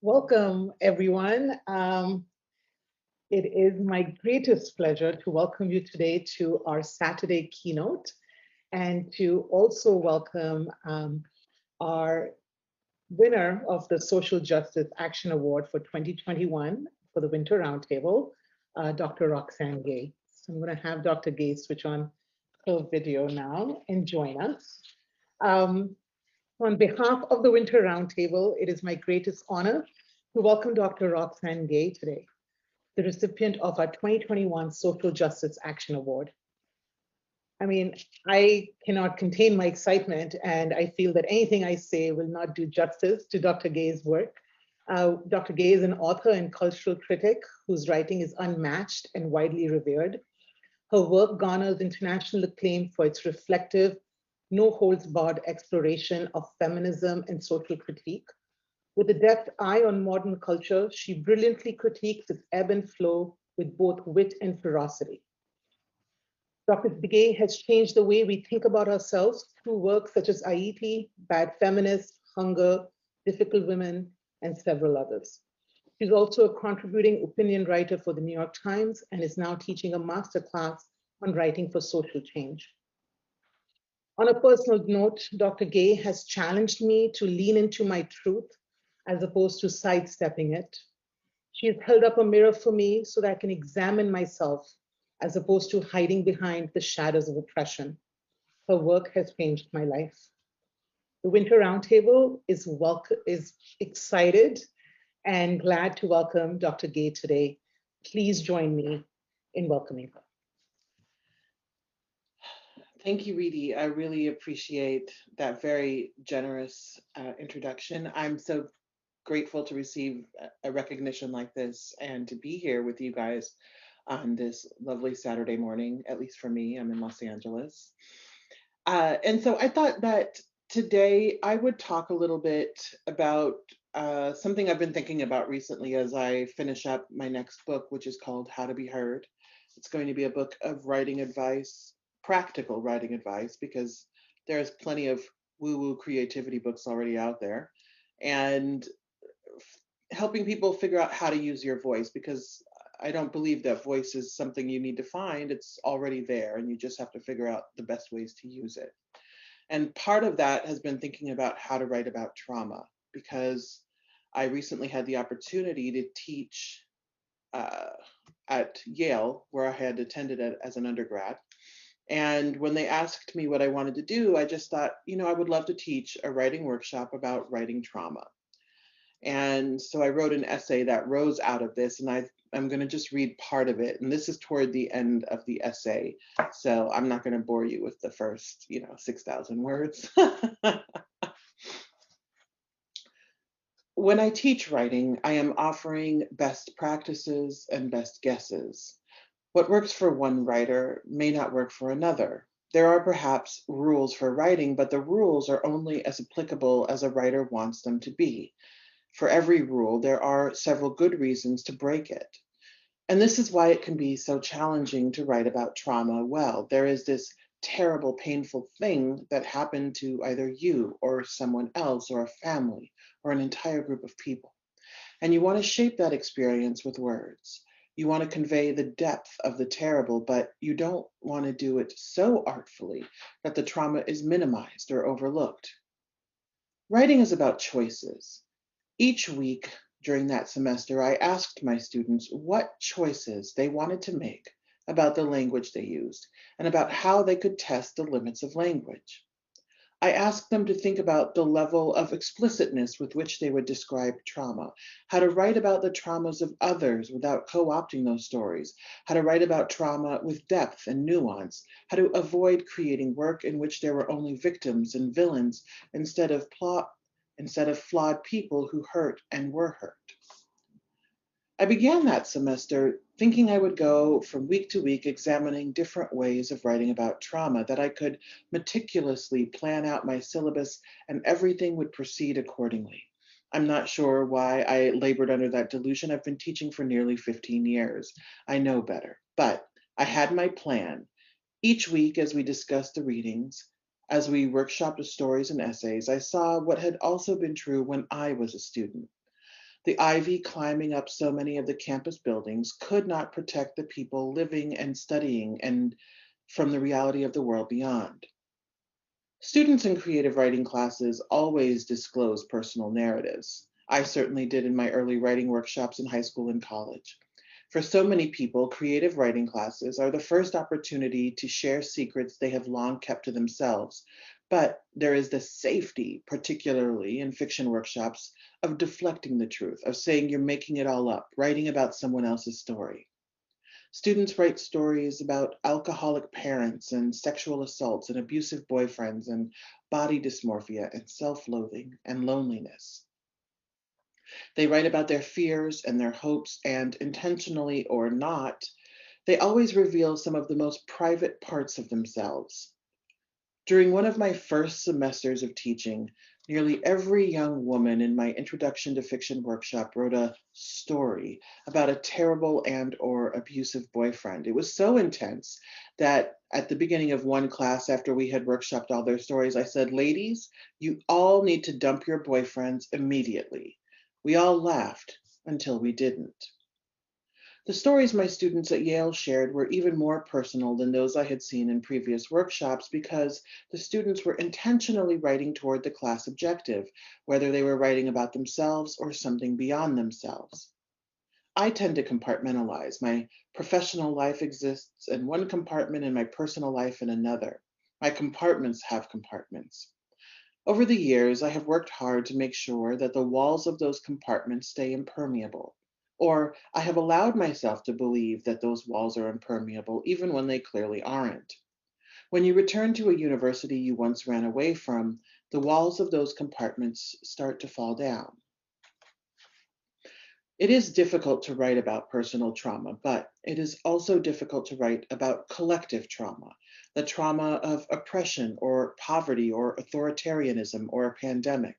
Welcome, everyone. It is my greatest pleasure to welcome you today to our Saturday keynote and to also welcome our winner of the Social Justice Action Award for 2021 for the Winter Roundtable, Dr. Roxane Gay. So I'm going to have Dr. Gay switch on her video now and join us. On behalf of the Winter Roundtable, it is my greatest honor to welcome Dr. Roxane Gay today, the recipient of our 2021 Social Justice Action Award. I mean, I cannot contain my excitement, and I feel that anything I say will not do justice to Dr. Gay's work. Dr. Gay is an author and cultural critic whose writing is unmatched and widely revered. Her work garners international acclaim for its reflective, no-holds-barred exploration of feminism and social critique. With a deft eye on modern culture, she brilliantly critiques its ebb and flow with both wit and ferocity. Dr. Gay has changed the way we think about ourselves through works such as Haiti, Bad Feminist, Hunger, Difficult Women, and several others. She's also a contributing opinion writer for the New York Times and is now teaching a masterclass on writing for social change. On a personal note, Dr. Gay has challenged me to lean into my truth as opposed to sidestepping it. She has held up a mirror for me so that I can examine myself as opposed to hiding behind the shadows of oppression. Her work has changed my life. The Winter Roundtable is excited and glad to welcome Dr. Gay today. Please join me in welcoming her. Thank you, Riddhi. I really appreciate that very generous introduction. I'm so grateful to receive a recognition like this and to be here with you guys on this lovely Saturday morning, at least for me. I'm in Los Angeles. And so I thought that today I would talk a little bit about something I've been thinking about recently as I finish up my next book, which is called How to Be Heard. It's going to be a book of writing advice, practical writing advice, because there's plenty of woo-woo creativity books already out there, and helping people figure out how to use your voice, because I don't believe that voice is something you need to find. It's already there, and you just have to figure out the best ways to use it. And part of that has been thinking about how to write about trauma, because I recently had the opportunity to teach at Yale, where I had attended it as an undergrad. And when they asked me what I wanted to do, I just thought, I would love to teach a writing workshop about writing trauma. And so I wrote an essay that rose out of this, and I'm going to just read part of it. And this is toward the end of the essay, so I'm not going to bore you with the first, 6,000 words. When I teach writing, I am offering best practices and best guesses. What works for one writer may not work for another. There are perhaps rules for writing, but the rules are only as applicable as a writer wants them to be. For every rule, there are several good reasons to break it. And this is why it can be so challenging to write about trauma well. There is this terrible, painful thing that happened to either you or someone else or a family or an entire group of people. And you want to shape that experience with words. You want to convey the depth of the terrible, but you don't want to do it so artfully that the trauma is minimized or overlooked. Writing is about choices. Each week during that semester, I asked my students what choices they wanted to make about the language they used and about how they could test the limits of language. I asked them to think about the level of explicitness with which they would describe trauma, how to write about the traumas of others without co-opting those stories, how to write about trauma with depth and nuance, how to avoid creating work in which there were only victims and villains instead of flawed people who hurt and were hurt. I began that semester thinking I would go from week to week examining different ways of writing about trauma, that I could meticulously plan out my syllabus and everything would proceed accordingly. I'm not sure why I labored under that delusion. I've been teaching for nearly 15 years. I know better, but I had my plan. Each week, as we discussed the readings, as we workshopped the stories and essays, I saw what had also been true when I was a student. The ivy climbing up so many of the campus buildings could not protect the people living and studying and from the reality of the world beyond. Students in creative writing classes always disclose personal narratives. I certainly did in my early writing workshops in high school and college. For so many people, creative writing classes are the first opportunity to share secrets they have long kept to themselves. But there is the safety, particularly in fiction workshops, of deflecting the truth, of saying you're making it all up, writing about someone else's story. Students write stories about alcoholic parents and sexual assaults and abusive boyfriends and body dysmorphia and self-loathing and loneliness. They write about their fears and their hopes, and intentionally or not, they always reveal some of the most private parts of themselves. During one of my first semesters of teaching, nearly every young woman in my Introduction to Fiction workshop wrote a story about a terrible and/or abusive boyfriend. It was so intense that at the beginning of one class, after we had workshopped all their stories, I said, "Ladies, you all need to dump your boyfriends immediately." We all laughed until we didn't. The stories my students at Yale shared were even more personal than those I had seen in previous workshops because the students were intentionally writing toward the class objective, whether they were writing about themselves or something beyond themselves. I tend to compartmentalize. My professional life exists in one compartment and my personal life in another. My compartments have compartments. Over the years, I have worked hard to make sure that the walls of those compartments stay impermeable. Or I have allowed myself to believe that those walls are impermeable, even when they clearly aren't. When you return to a university you once ran away from, the walls of those compartments start to fall down. It is difficult to write about personal trauma, but it is also difficult to write about collective trauma, the trauma of oppression or poverty or authoritarianism or a pandemic.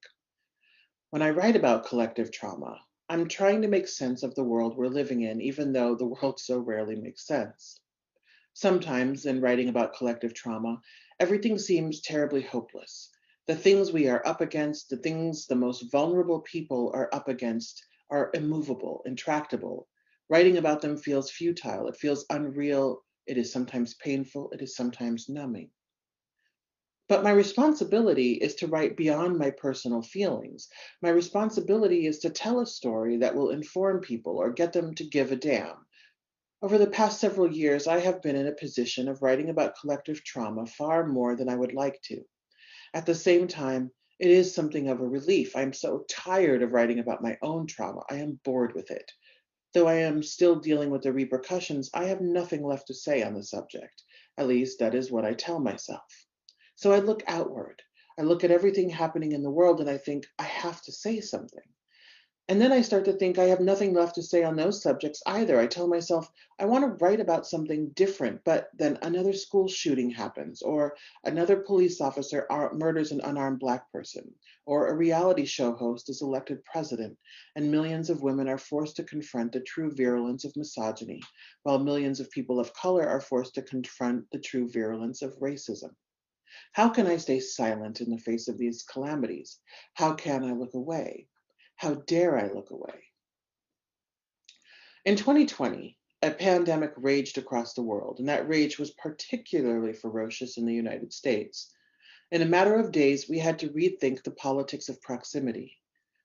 When I write about collective trauma, I'm trying to make sense of the world we're living in, even though the world so rarely makes sense. Sometimes, in writing about collective trauma, everything seems terribly hopeless. The things we are up against, the things the most vulnerable people are up against, are immovable, intractable. Writing about them feels futile, it feels unreal, it is sometimes painful, it is sometimes numbing. But my responsibility is to write beyond my personal feelings. My responsibility is to tell a story that will inform people or get them to give a damn. Over the past several years, I have been in a position of writing about collective trauma far more than I would like to. At the same time, it is something of a relief. I am so tired of writing about my own trauma. I am bored with it. Though I am still dealing with the repercussions, I have nothing left to say on the subject. At least that is what I tell myself. So I look outward. I look at everything happening in the world and I think, I have to say something. And then I start to think I have nothing left to say on those subjects either. I tell myself, I want to write about something different, but then another school shooting happens, or another police officer murders an unarmed Black person, or a reality show host is elected president, and millions of women are forced to confront the true virulence of misogyny, while millions of people of color are forced to confront the true virulence of racism. How can I stay silent in the face of these calamities? How can I look away? How dare I look away? In 2020, a pandemic raged across the world, and that rage was particularly ferocious in the United States. In a matter of days, we had to rethink the politics of proximity.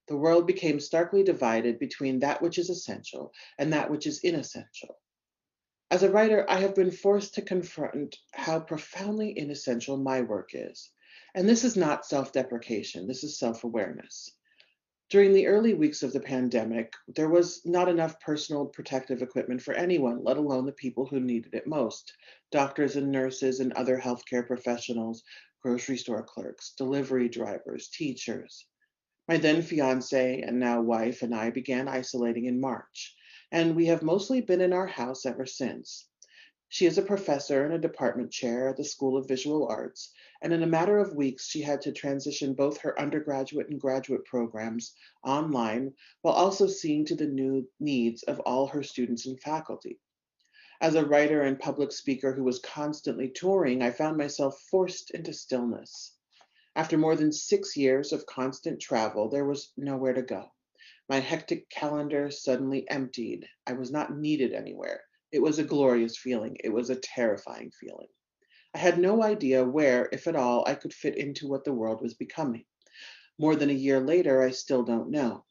The world became starkly divided between that which is essential and that which is inessential. As a writer, I have been forced to confront how profoundly inessential my work is. And this is not self-deprecation, this is self-awareness. During the early weeks of the pandemic, there was not enough personal protective equipment for anyone, let alone the people who needed it most: doctors and nurses and other healthcare professionals, grocery store clerks, delivery drivers, teachers. My then fiance and now wife and I began isolating in March, and we have mostly been in our house ever since. She is a professor and a department chair at the School of Visual Arts, and in a matter of weeks, she had to transition both her undergraduate and graduate programs online while also seeing to the new needs of all her students and faculty. As a writer and public speaker who was constantly touring, I found myself forced into stillness. After more than 6 years of constant travel, there was nowhere to go. My hectic calendar suddenly emptied. I was not needed anywhere. It was a glorious feeling. It was a terrifying feeling. I had no idea where, if at all, I could fit into what the world was becoming. More than a year later, I still don't know.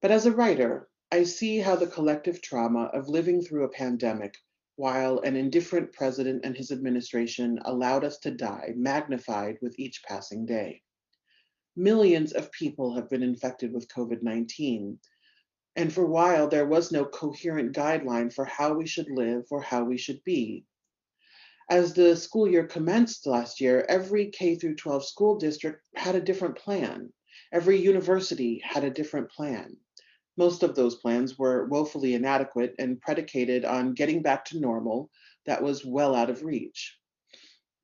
But as a writer, I see how the collective trauma of living through a pandemic while an indifferent president and his administration allowed us to die magnified with each passing day. Millions of people have been infected with COVID-19, and for a while there was no coherent guideline for how we should live or how we should be. As the school year commenced last year, every K through 12 school district had a different plan. Every university had a different plan. Most of those plans were woefully inadequate and predicated on getting back to normal that was well out of reach.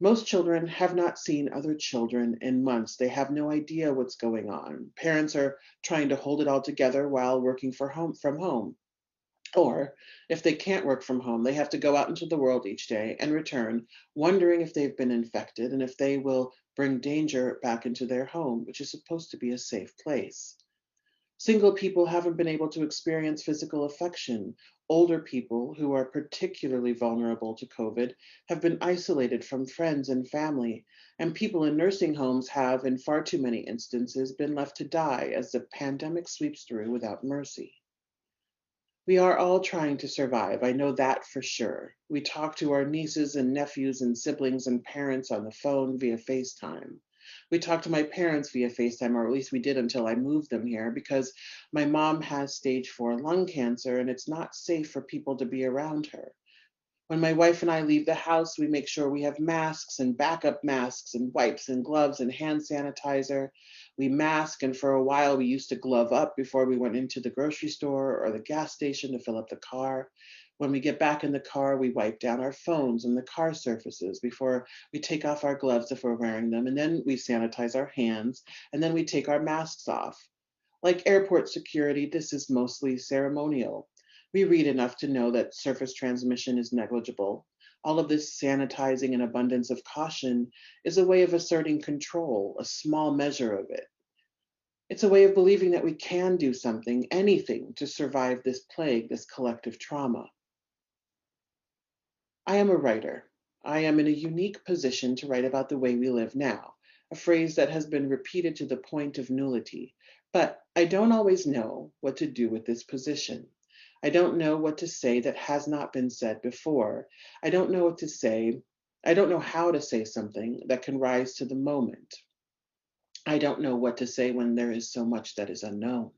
Most children have not seen other children in months. They have no idea what's going on. Parents are trying to hold it all together while working from home. Or if they can't work from home, they have to go out into the world each day and return, wondering if they've been infected and if they will bring danger back into their home, which is supposed to be a safe place. Single people haven't been able to experience physical affection. Older people, who are particularly vulnerable to COVID, have been isolated from friends and family, and people in nursing homes have, in far too many instances, been left to die as the pandemic sweeps through without mercy. We are all trying to survive, I know that for sure. We talk to our nieces and nephews and siblings and parents on the phone via FaceTime. We talk to my parents via FaceTime, or at least we did until I moved them here, because my mom has stage 4 lung cancer and it's not safe for people to be around her. When my wife and I leave the house, we make sure we have masks and backup masks and wipes and gloves and hand sanitizer. We mask, and for a while we used to glove up before we went into the grocery store or the gas station to fill up the car. When we get back in the car, we wipe down our phones and the car surfaces before we take off our gloves if we're wearing them, and then we sanitize our hands, and then we take our masks off. Like airport security, this is mostly ceremonial. We read enough to know that surface transmission is negligible. All of this sanitizing and abundance of caution is a way of asserting control, a small measure of it. It's a way of believing that we can do something, anything, to survive this plague, this collective trauma. I am a writer. I am in a unique position to write about the way we live now, a phrase that has been repeated to the point of nullity, but I don't always know what to do with this position. I don't know what to say that has not been said before. I don't know what to say. I don't know how to say something that can rise to the moment. I don't know what to say when there is so much that is unknown.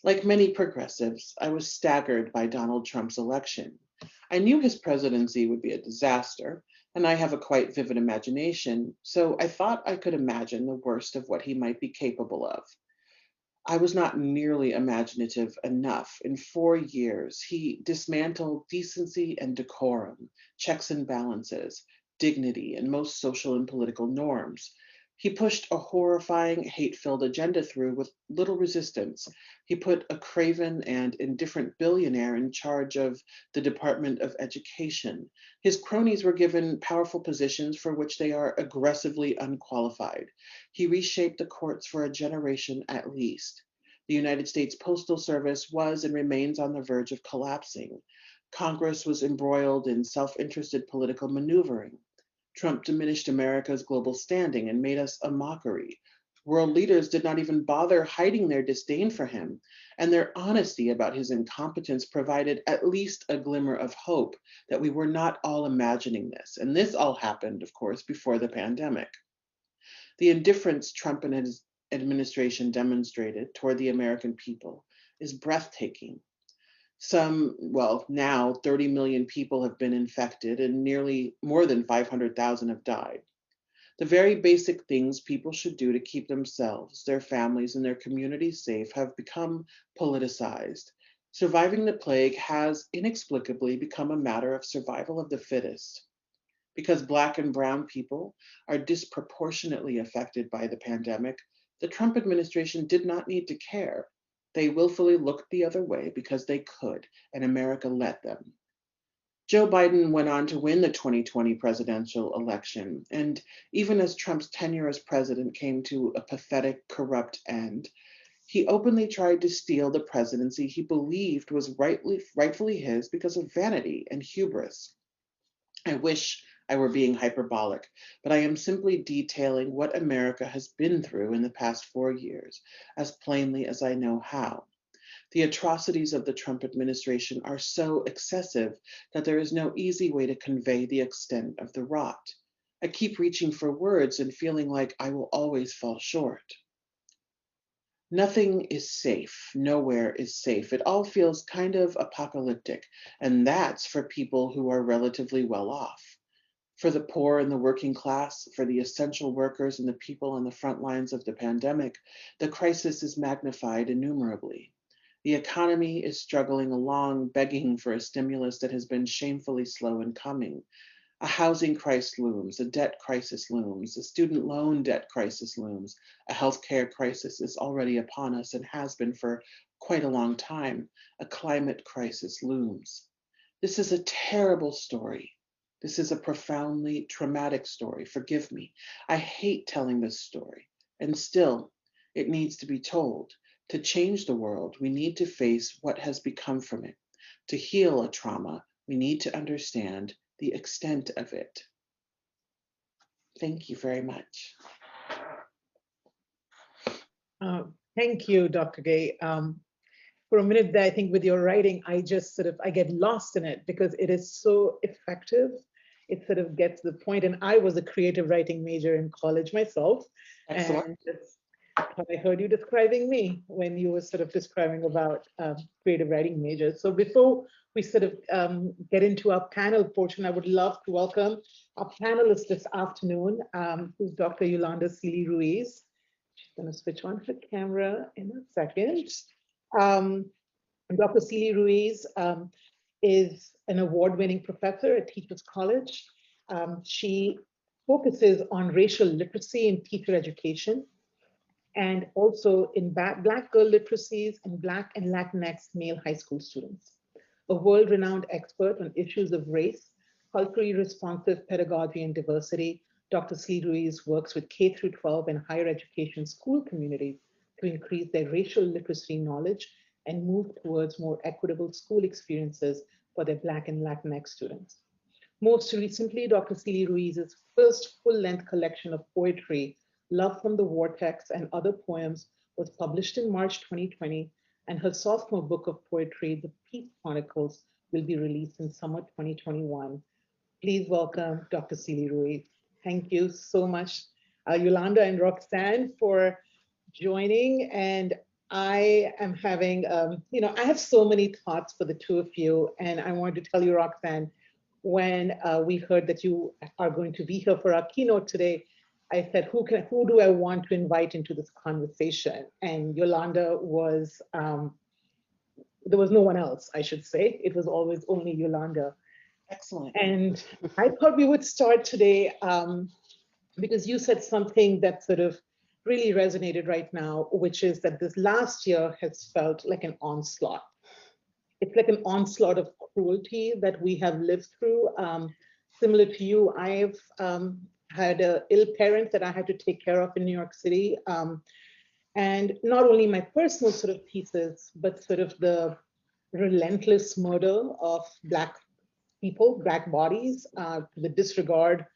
Like many progressives, I was staggered by Donald Trump's election. I knew his presidency would be a disaster, and I have a quite vivid imagination, so I thought I could imagine the worst of what he might be capable of. I was not nearly imaginative enough. In 4 years, he dismantled decency and decorum, checks and balances, dignity, and most social and political norms. He pushed a horrifying, hate-filled agenda through with little resistance. He put a craven and indifferent billionaire in charge of the Department of Education. His cronies were given powerful positions for which they are aggressively unqualified. He reshaped the courts for a generation at least. The United States Postal Service was and remains on the verge of collapsing. Congress was embroiled in self-interested political maneuvering. Trump diminished America's global standing and made us a mockery. World leaders did not even bother hiding their disdain for him, and their honesty about his incompetence provided at least a glimmer of hope that we were not all imagining this. And this all happened, of course, before the pandemic. The indifference Trump and his administration demonstrated toward the American people is breathtaking. Now 30 million people have been infected and nearly more than 500,000 have died. The very basic things people should do to keep themselves, their families, and their communities safe have become politicized. Surviving the plague has inexplicably become a matter of survival of the fittest. Because Black and Brown people are disproportionately affected by the pandemic, the Trump administration did not need to care. They willfully looked the other way because they could, and America let them. Joe Biden went on to win the 2020 presidential election, and even as Trump's tenure as president came to a pathetic, corrupt end, He openly tried to steal the presidency he believed was rightfully his because of vanity and hubris. I wish I were being hyperbolic, but I am simply detailing what America has been through in the past 4 years as plainly as I know how. The atrocities of the Trump administration are so excessive that there is no easy way to convey the extent of the rot. I keep reaching for words and feeling like I will always fall short. Nothing is safe. Nowhere is safe. It all feels kind of apocalyptic, and that's for people who are relatively well off. For the poor and the working class, for the essential workers and the people on the front lines of the pandemic, the crisis is magnified innumerably. The economy is struggling along, begging for a stimulus that has been shamefully slow in coming. A housing crisis looms, a debt crisis looms, a student loan debt crisis looms, a healthcare crisis is already upon us and has been for quite a long time. A climate crisis looms. This is a terrible story. This is a profoundly traumatic story. Forgive me. I hate telling this story, and still, it needs to be told. To change the world, we need to face what has become from it. To heal a trauma, we need to understand the extent of it. Thank you very much. Thank you, Dr. Gay. For a minute there, I think with your writing, I just I get lost in it because it is so effective. It sort of gets to the point. And I was a creative writing major in college myself. Excellent. And I heard you describing me when you were sort of describing about creative writing majors. So before we sort of get into our panel portion, I would love to welcome our panelist this afternoon, who's Dr. Yolanda Sealey-Ruiz. She's going to switch on her camera in a second. Dr. Sealey-Ruiz is an award-winning professor at Teachers College. She focuses on racial literacy in teacher education, and also in Black girl literacies and Black and Latinx male high school students. A world-renowned expert on issues of race, culturally responsive pedagogy and diversity, Dr. Sealey-Ruiz works with K-12 and higher education school communities to increase their racial literacy knowledge and move towards more equitable school experiences for their Black and Latinx students. Most recently, Dr. Sealey-Ruiz's first full-length collection of poetry, Love from the Vortex and Other Poems, was published in March 2020, and her sophomore book of poetry, The Peace Chronicles, will be released in summer 2021. Please welcome Dr. Sealey-Ruiz. Thank you so much, Yolanda and Roxanne, for joining. And I am having, I have so many thoughts for the two of you. And I wanted to tell you, Roxanne, when we heard that you are going to be here for our keynote today, I said, who do I want to invite into this conversation? And Yolanda was, there was no one else, I should say. It was always only Yolanda. Excellent. And I thought we would start today because you said something that sort of really resonated right now, which is that this last year has felt like an onslaught. It's like an onslaught of cruelty that we have lived through. Similar to you, I've had an ill parent that I had to take care of in New York City. And not only my personal sort of pieces, but sort of the relentless murder of Black people, Black bodies, the disregard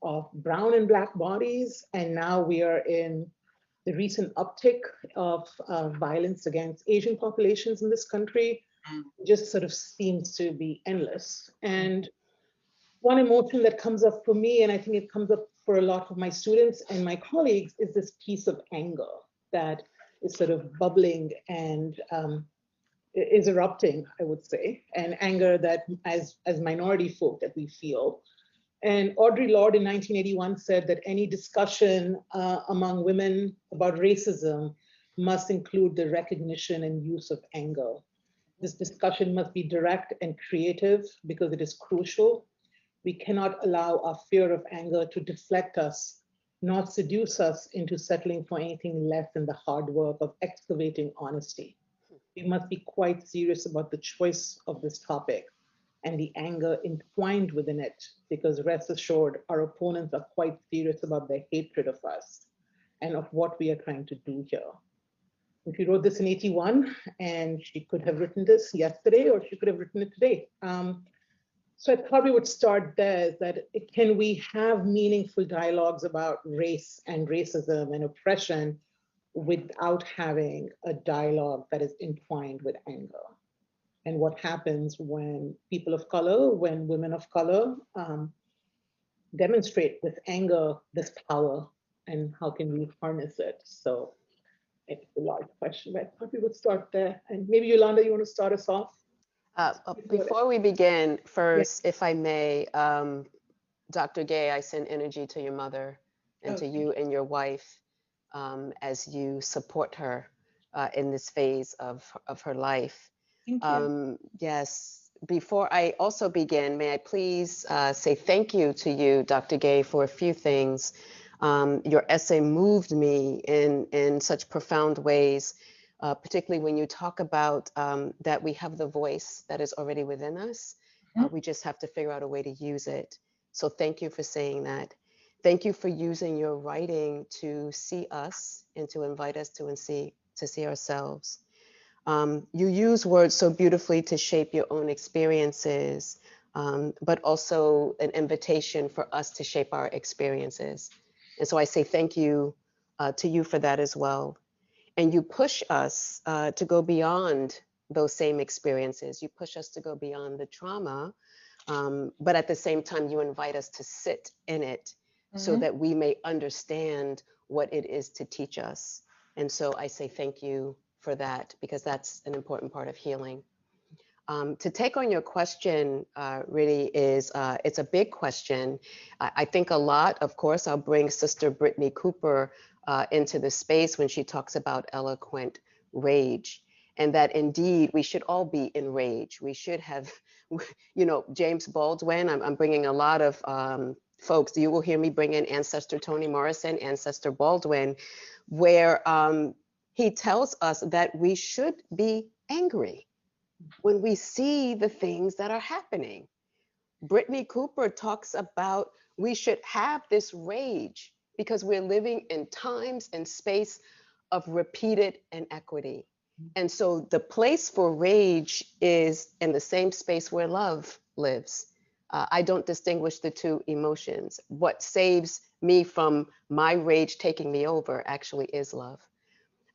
of brown and Black bodies. And now we are in the recent uptick of violence against Asian populations in this country. Just sort of seems to be endless. And one emotion that comes up for me, and I think it comes up for a lot of my students and my colleagues, is this piece of anger that is sort of bubbling and is erupting, I would say, and anger that as minority folk that we feel. And Audre Lorde in 1981 said that any discussion among women about racism must include the recognition and use of anger. This discussion must be direct and creative because it is crucial. We cannot allow our fear of anger to deflect us, nor seduce us into settling for anything less than the hard work of excavating honesty. We must be quite serious about the choice of this topic and the anger entwined within it, because rest assured, our opponents are quite serious about their hatred of us and of what we are trying to do here. She wrote this in 81, and she could have written this yesterday, or she could have written it today. So I thought we would start there, is that can we have meaningful dialogues about race and racism and oppression without having a dialogue that is entwined with anger? And what happens when people of color, when women of color demonstrate with anger this power, and how can we harness it? So it's a large question, but I thought we would start there. And maybe Yolanda, you want to start us off? Before we begin, Yeah. first, if I may, Dr. Gay, I send energy to your mother and to you and your wife as you support her in this phase of her life. Thank you. Yes, before I also begin, may I please say thank you to you, Dr. Gay, for a few things. Your essay moved me in such profound ways. Particularly when you talk about that we have the voice that is already within us. We just have to figure out a way to use it. So thank you for saying that. Thank you for using your writing to see us and to invite us to see ourselves. You use words so beautifully to shape your own experiences, but also an invitation for us to shape our experiences. And so I say thank you to you for that as well. And you push us to go beyond those same experiences. You push us to go beyond the trauma, but at the same time, you invite us to sit in it so that we may understand what it is to teach us. And so I say thank you for that, because that's an important part of healing. To take on your question, Riddhi, it's a big question. I think a lot, of course, I'll bring Sister Brittany Cooper into the space when she talks about eloquent rage, and that indeed we should all be in rage. We should have, James Baldwin, I'm bringing a lot of folks, you will hear me bring in Ancestor Toni Morrison, Ancestor Baldwin, where he tells us that we should be angry when we see the things that are happening. Brittany Cooper talks about we should have this rage because we're living in times and space of repeated inequity. And so the place for rage is in the same space where love lives. I don't distinguish the two emotions. What saves me from my rage taking me over actually is love.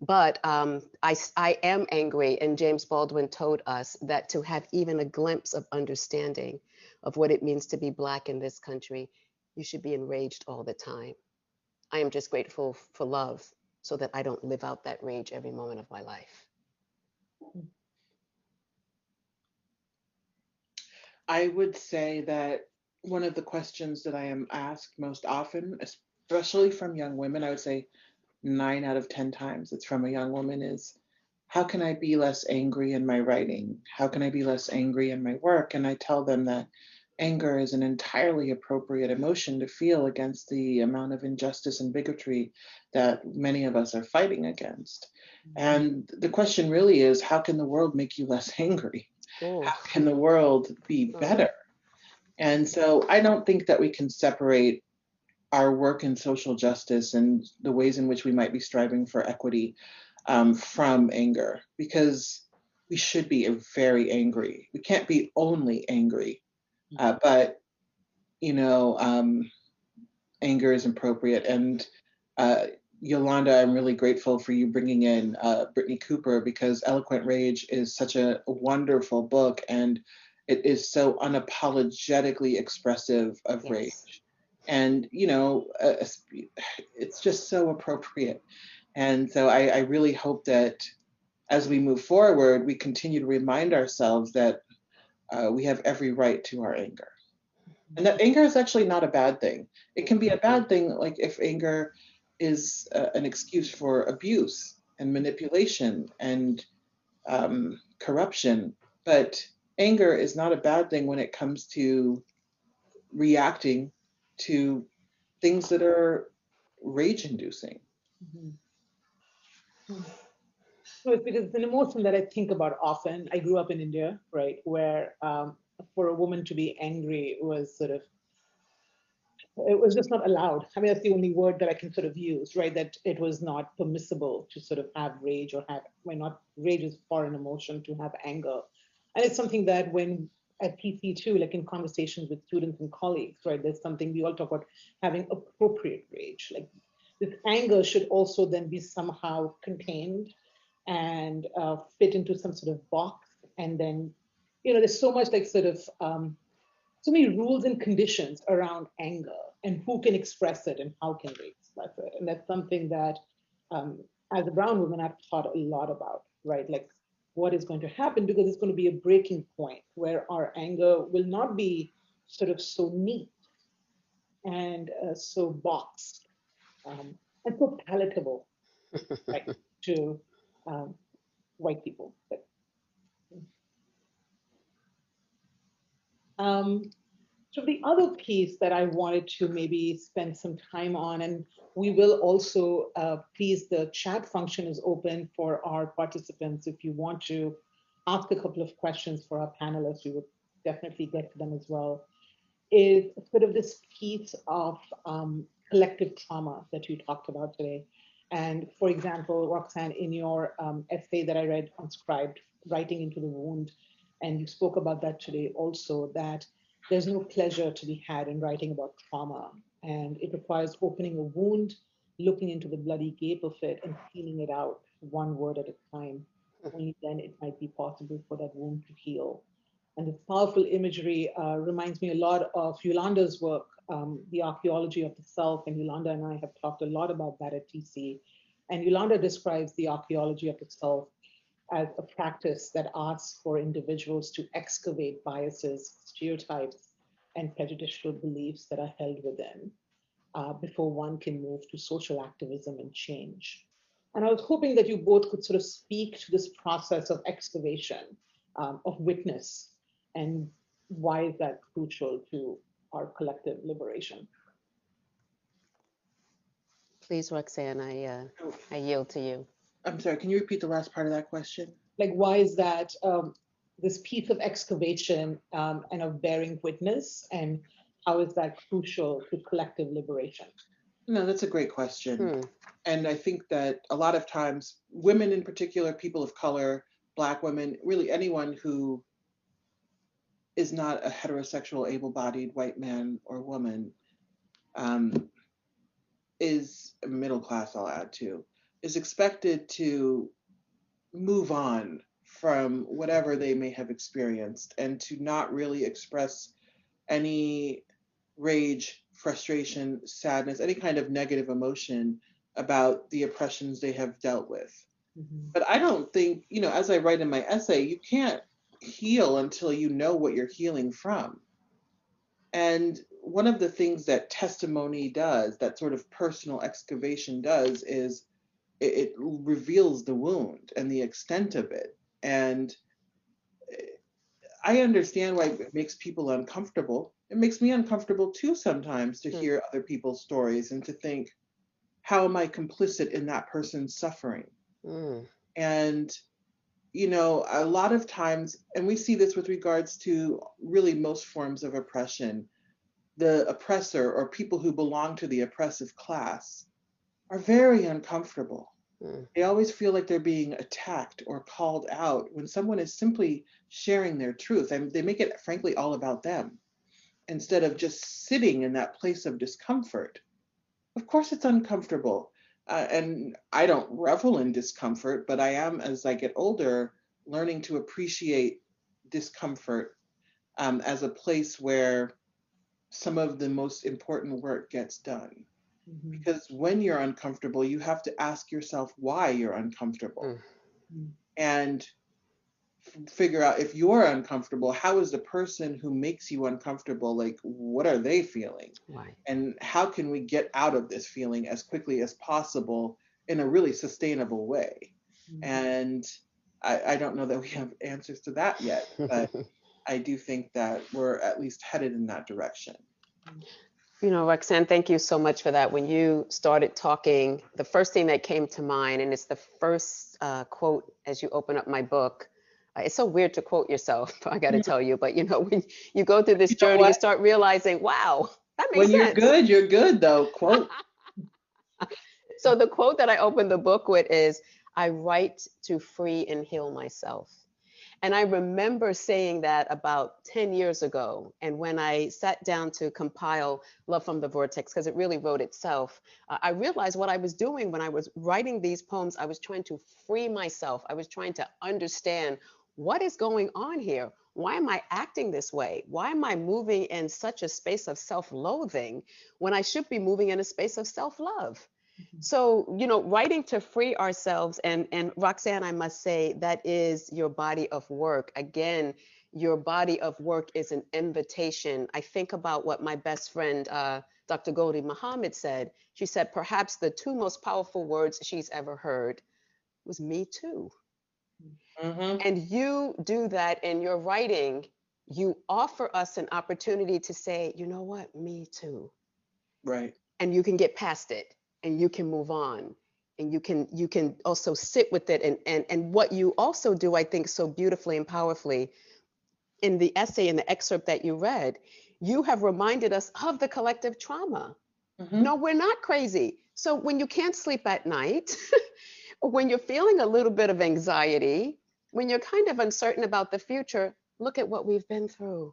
But I am angry, and James Baldwin told us that to have even a glimpse of understanding of what it means to be Black in this country, you should be enraged all the time. I am just grateful for love so that I don't live out that rage every moment of my life. I would say that one of the questions that I am asked most often, especially from young women, I would say 9 out of 10 times it's from a young woman, is how can I be less angry in my writing? How can I be less angry in my work? And I tell them that anger is an entirely appropriate emotion to feel against the amount of injustice and bigotry that many of us are fighting against. And the question really is, how can the world make you less angry? How can the world be better? And so I don't think that we can separate our work in social justice and the ways in which we might be striving for equity from anger, because we should be very angry. We can't be only angry, but anger is appropriate. And Yolanda, I'm really grateful for you bringing in Brittany Cooper, because Eloquent Rage is such a wonderful book, and it is so unapologetically expressive of rage. And, it's just so appropriate. And so I really hope that as we move forward, we continue to remind ourselves that we have every right to our anger. And that anger is actually not a bad thing. It can be a bad thing, like if anger is an excuse for abuse and manipulation and corruption. But anger is not a bad thing when it comes to reacting to things that are rage-inducing. No, it's because it's an emotion that I think about often. I grew up in India, right, where for a woman to be angry was sort of it was just not allowed. I mean, that's the only word that I can sort of use, right? That it was not permissible to sort of have rage or have, well, not rage is foreign emotion, to have anger. And it's something that when at PC too, like in conversations with students and colleagues, right? There's something we all talk about having appropriate rage. Like this anger should also then be somehow contained and fit into some sort of box. And then, there's so much like sort of, so many rules and conditions around anger and who can express it and how can they express it. And that's something that, as a brown woman, I've thought a lot about, right? Like what is going to happen, because it's going to be a breaking point where our anger will not be sort of so neat and so boxed and so palatable, right, to white people. So the other piece that I wanted to maybe spend some time on, and we will also, please, the chat function is open for our participants. If you want to ask a couple of questions for our panelists, we would definitely get to them as well, is sort of this piece of collective trauma that you talked about today. And for example, Roxane, in your essay that I read on Scribed, Writing into the Wound, and you spoke about that today also, that there's no pleasure to be had in writing about trauma. And it requires opening a wound, looking into the bloody gape of it and cleaning it out one word at a time. Only then it might be possible for that wound to heal. And this powerful imagery reminds me a lot of Yolanda's work, The Archaeology of the Self. And Yolanda and I have talked a lot about that at TC. And Yolanda describes the archaeology of the self as a practice that asks for individuals to excavate biases, stereotypes, and prejudicial beliefs that are held within before one can move to social activism and change. And I was hoping that you both could sort of speak to this process of excavation, of witness, and why is that crucial to our collective liberation? Please, Roxane, I yield to you. I'm sorry, can you repeat the last part of that question? Like, why is that this piece of excavation and of bearing witness, and how is that crucial to collective liberation? No, that's a great question. And I think that a lot of times, women in particular, people of color, Black women, really anyone who is not a heterosexual, able-bodied white man or woman, is middle class, I'll add to, is expected to move on from whatever they may have experienced and to not really express any rage, frustration, sadness, any kind of negative emotion about the oppressions they have dealt with. But I don't think, as I write in my essay, you can't heal until you know what you're healing from. And one of the things that testimony does, that sort of personal excavation does, is it reveals the wound and the extent of it. And I understand why it makes people uncomfortable. It makes me uncomfortable too sometimes to hear other people's stories and to think, how am I complicit in that person's suffering? And, a lot of times, and we see this with regards to really most forms of oppression, the oppressor or people who belong to the oppressive class are very uncomfortable. They always feel like they're being attacked or called out when someone is simply sharing their truth. And they make it, frankly, all about them instead of just sitting in that place of discomfort. Of course, it's uncomfortable. And I don't revel in discomfort, but I am, as I get older, learning to appreciate discomfort as a place where some of the most important work gets done. Because when you're uncomfortable, you have to ask yourself why you're uncomfortable and figure out, if you're uncomfortable, how is the person who makes you uncomfortable, like, what are they feeling? Right. And how can we get out of this feeling as quickly as possible in a really sustainable way? And I don't know that we have answers to that yet, but I do think that we're at least headed in that direction. Roxane, thank you so much for that. When you started talking, the first thing that came to mind, and it's the first quote as you open up my book. It's so weird to quote yourself, I got to tell you, but when you go through this journey, you start realizing, wow, That makes When sense. you're good though. Quote. So the quote that I opened the book with is, I write to free and heal myself. And I remember saying that about 10 years ago. And when I sat down to compile Love from the Vortex, because it really wrote itself, I realized what I was doing when I was writing these poems. I was trying to free myself. I was trying to understand what is going on here. Why am I acting this way? Why am I moving in such a space of self-loathing when I should be moving in a space of self-love? So, writing to free ourselves, and Roxanne, I must say, that is your body of work. Again, your body of work is an invitation. I think about what my best friend, Dr. Gholdy Muhammad said. She said, perhaps the two most powerful words she's ever heard was "me too." Mm-hmm. And you do that in your writing. You offer us an opportunity to say, you know what, me too. Right. And you can get past it and you can move on, and you can also sit with it. And what you also do, I think, so beautifully and powerfully in the essay, in the excerpt that you read, you have reminded us of the collective trauma. Mm-hmm. No, we're not crazy. So when you can't sleep at night, when you're feeling a little bit of anxiety, when you're kind of uncertain about the future, look at what we've been through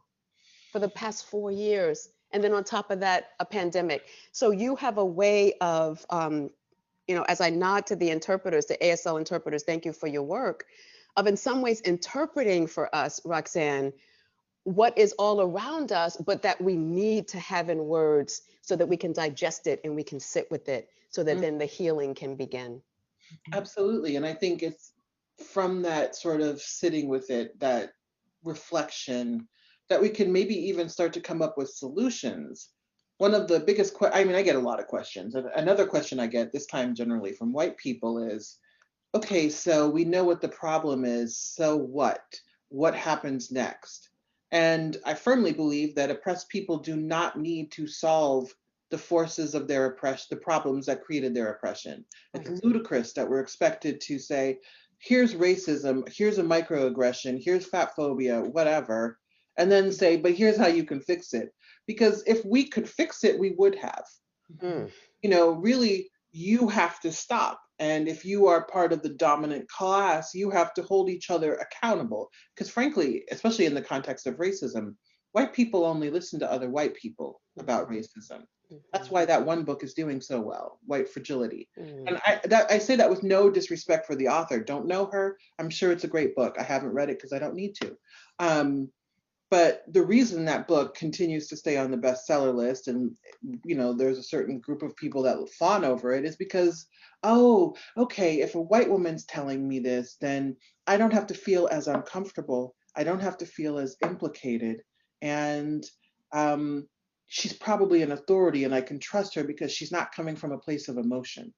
for the past 4 years. And then on top of that, a pandemic. So you have a way of, as I nod to the interpreters, the ASL interpreters, thank you for your work, of in some ways interpreting for us, Roxanne, what is all around us, but that we need to have in words so that we can digest it and we can sit with it so that then the healing can begin. Absolutely. And I think it's from that sort of sitting with it, that reflection, that we can maybe even start to come up with solutions. One of the biggest, I get a lot of questions. Another question I get this time generally from white people is, okay, so we know what the problem is, so what? What happens next? And I firmly believe that oppressed people do not need to solve the forces of their oppression, the problems that created their oppression. Right. It's ludicrous that we're expected to say, here's racism, here's a microaggression, here's fat phobia, whatever, and then say, but here's how you can fix it. Because if we could fix it, we would have. Mm. Really, you have to stop. And if you are part of the dominant class, you have to hold each other accountable. Because frankly, especially in the context of racism, white people only listen to other white people about racism. That's why that one book is doing so well, White Fragility. And I say that with no disrespect for the author. Don't know her. I'm sure it's a great book. I haven't read it because I don't need to. But the reason that book continues to stay on the bestseller list, and there's a certain group of people that will fawn over it, is because, oh, okay, if a white woman's telling me this, then I don't have to feel as uncomfortable. I don't have to feel as implicated. And she's probably an authority and I can trust her because she's not coming from a place of emotion.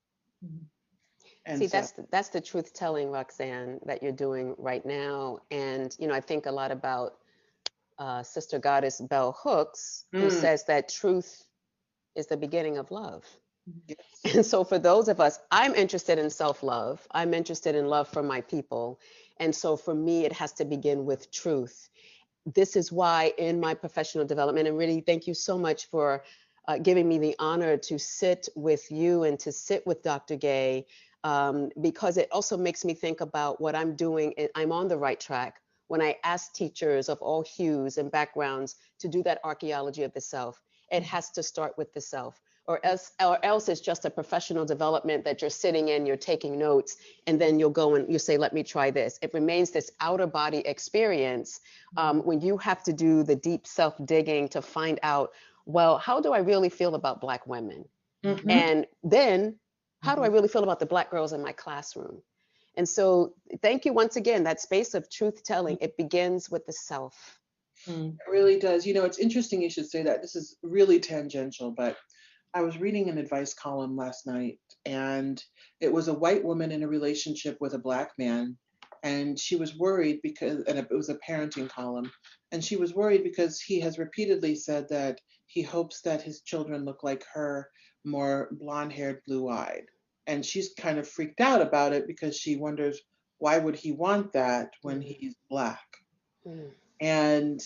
And See, so, that's the truth telling, Roxanne, that you're doing right now. And, I think a lot about Sister Goddess Bell Hooks, who says that truth is the beginning of love. yes. And so for those of us, I'm interested in self-love. I'm interested in love for my people. And so for me, it has to begin with truth. This is why in my professional development, and really thank you so much for giving me the honor to sit with you and to sit with Dr. Gay, because it also makes me think about what I'm doing. I'm on the right track when I ask teachers of all hues and backgrounds to do that archaeology of the self. It has to start with the self, or else it's just a professional development that you're sitting in, you're taking notes, and then you'll go and you say, let me try this. It remains this outer body experience when you have to do the deep self digging to find out, well, how do I really feel about Black women? Mm-hmm. And then how do I really feel about the Black girls in my classroom? And so thank you once again, that space of truth telling, it begins with the self. It really does. It's interesting you should say that. This is really tangential, but I was reading an advice column last night, and it was a white woman in a relationship with a Black man. And she was worried and it was a parenting column, and she was worried because he has repeatedly said that he hopes that his children look like her, more blonde-haired, blue-eyed. And she's kind of freaked out about it because she wonders, why would he want that when he's Black? And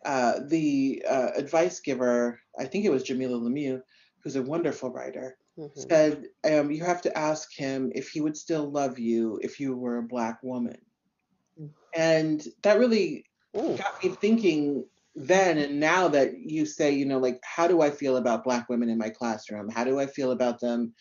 the advice giver, I think it was Jamila Lemieux, who's a wonderful writer, said you have to ask him if he would still love you if you were a Black woman. And that really got me thinking then, and now that you say, you know, like, how do I feel about Black women in my classroom? How do I feel about them,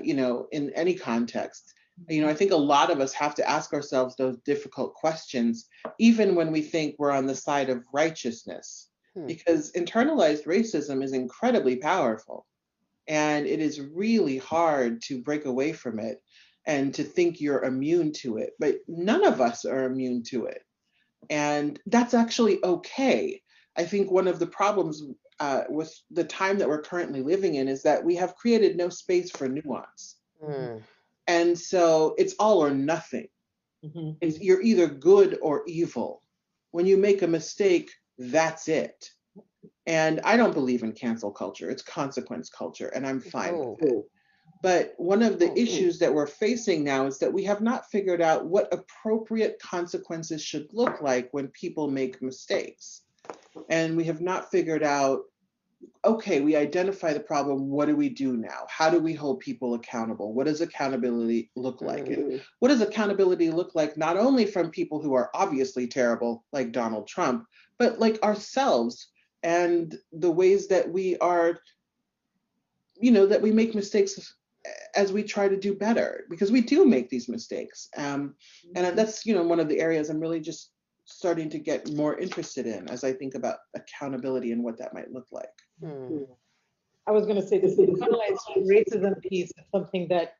you know, in any context? You know, I think a lot of us have to ask ourselves those difficult questions, even when we think we're on the side of righteousness, because internalized racism is incredibly powerful. And it is really hard to break away from it and to think you're immune to it. But none of us are immune to it. And that's actually okay. I think one of the problems with the time that we're currently living in is that we have created no space for nuance. And so it's all or nothing. You're either good or evil. When you make a mistake, that's it. And I don't believe in cancel culture. It's consequence culture, and I'm fine with it. But one of the issues that we're facing now is that we have not figured out what appropriate consequences should look like when people make mistakes. And we have not figured out, okay, we identify the problem. What do we do now? How do we hold people accountable? What does accountability look like? And what does accountability look like not only from people who are obviously terrible, like Donald Trump, but like ourselves, and the ways that we are, you know, that we make mistakes as we try to do better, because we do make these mistakes. And that's, you know, one of the areas I'm really just starting to get more interested in as I think about accountability and what that might look like. I was going to say this internalized racism piece is something that,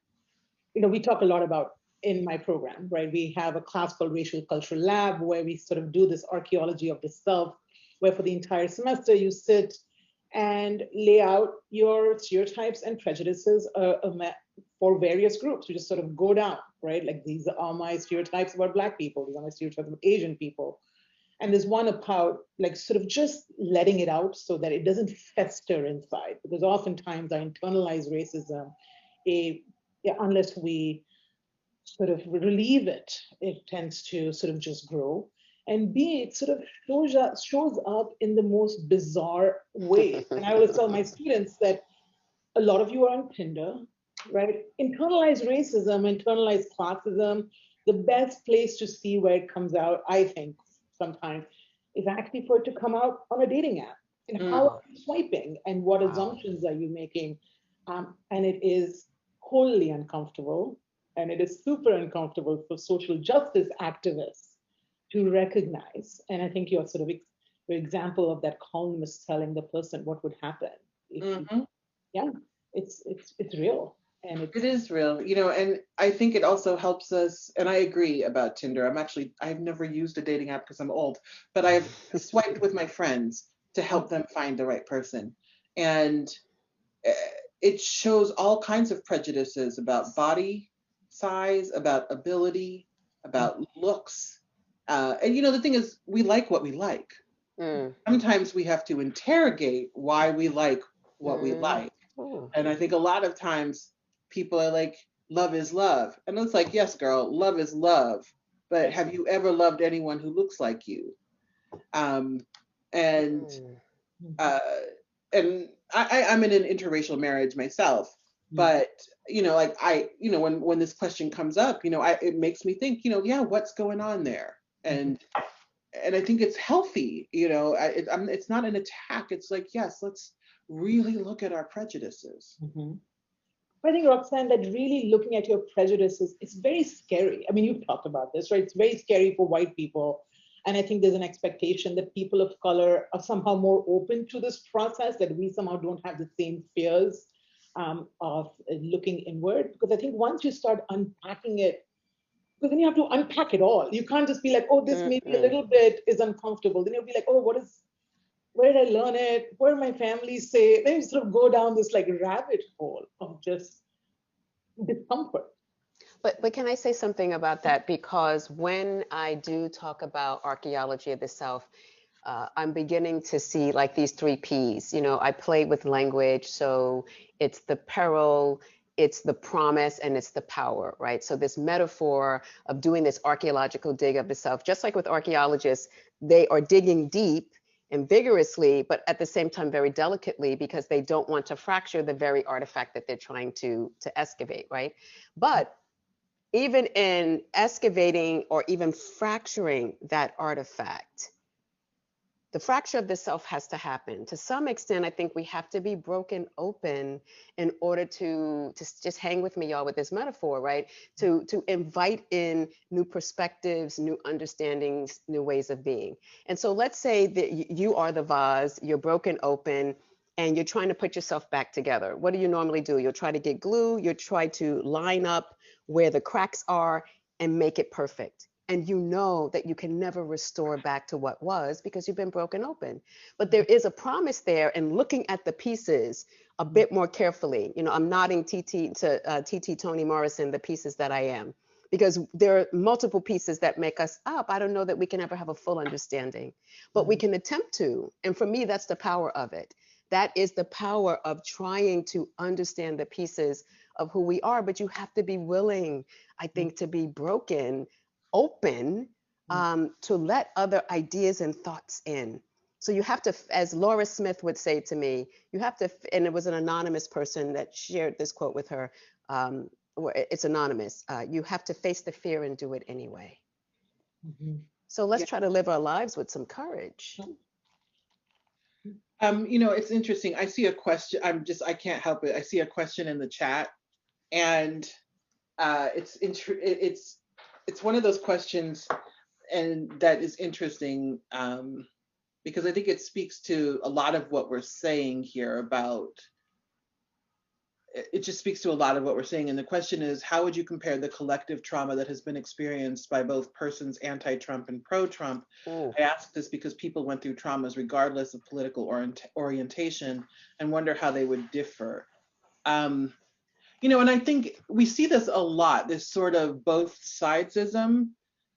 you know, we talk a lot about in my program, right? We have a class called Racial Cultural Lab where we sort of do this archaeology of the self, where for the entire semester you sit and lay out your stereotypes and prejudices for various groups. You just sort of go down, right? Like, these are my stereotypes about Black people, these are my stereotypes about Asian people. And there's one about, like, sort of just letting it out so that it doesn't fester inside, because oftentimes our internalized racism, unless we sort of relieve it, it tends to sort of just grow. And B, it sort of shows up in the most bizarre way. And I always tell my students that a lot of you are on Tinder, right? Internalized racism, internalized classism, the best place to see where it comes out, I think, sometimes, is actually for it to come out on a dating app. And how are you swiping, and what assumptions are you making? And it is wholly uncomfortable, and it is super uncomfortable for social justice activists to recognize. And I think you're sort of your example of that columnist telling the person what would happen. It's real. And it is real, you know, and I think it also helps us, and I agree about Tinder. I've never used a dating app because I'm old, but I've swiped with my friends to help them find the right person. And it shows all kinds of prejudices about body size, about ability, about looks. And, you know, the thing is, we like what we like. Sometimes we have to interrogate why we like what we like. And I think a lot of times people are like, love is love. And it's like, yes, girl, love is love. But have you ever loved anyone who looks like you? And I'm in an interracial marriage myself. But, you know, like when this question comes up, you know, it makes me think, you know, yeah, what's going on there? And I think it's healthy, you know, it's not an attack. It's like, yes, let's really look at our prejudices. I think, Roxane, that really looking at your prejudices, it's very scary. I mean, you've talked about this, right? It's very scary for white people. And I think there's an expectation that people of color are somehow more open to this process, that we somehow don't have the same fears of looking inward. Because I think once you start unpacking it, because then you have to unpack it all. You can't just be like, oh, this maybe a little bit is uncomfortable. Then you'll be like, oh, where did I learn it? What did my family say? Then you sort of go down this like rabbit hole of just discomfort. But can I say something about that? Because when I do talk about archaeology of the South, I'm beginning to see like these 3 Ps. You know, I play with language, so it's the peril, it's the promise, and it's the power, right? So this metaphor of doing this archaeological dig of the South, just like with archaeologists, they are digging deep and vigorously, but at the same time very delicately, because they don't want to fracture the very artifact that they're trying to excavate, right? But even in excavating or even fracturing that artifact, the fracture of the self has to happen. To some extent, I think we have to be broken open in order to just hang with me, y'all, with this metaphor, right? To invite in new perspectives, new understandings, new ways of being. And so let's say that you are the vase, you're broken open, and you're trying to put yourself back together. What do you normally do? You'll try to get glue, you'll try to line up where the cracks are and make it perfect. And you know that you can never restore back to what was because you've been broken open. But there is a promise there, and looking at the pieces a bit more carefully. You know, I'm nodding TT Toni Morrison, the pieces that I am, because there are multiple pieces that make us up. I don't know that we can ever have a full understanding, but we can attempt to. And for me, that's the power of it. That is the power of trying to understand the pieces of who we are. But you have to be willing, I think, to be broken open to let other ideas and thoughts in. So you have to, as Laura Smith would say to me, you have to, and it was an anonymous person that shared this quote with her, it's anonymous, you have to face the fear and do it anyway. So let's try to live our lives with some courage. You know, it's interesting. I see a question. I can't help it. I see a question in the chat, and it's one of those questions, and that is interesting because I think it speaks to a lot of what we're saying here about. It just speaks to a lot of what we're saying. And the question is, how would you compare the collective trauma that has been experienced by both persons anti-Trump and pro-Trump? I ask this because people went through traumas regardless of political orientation and wonder how they would differ. You know, and I think we see this a lot, this sort of both sidesism.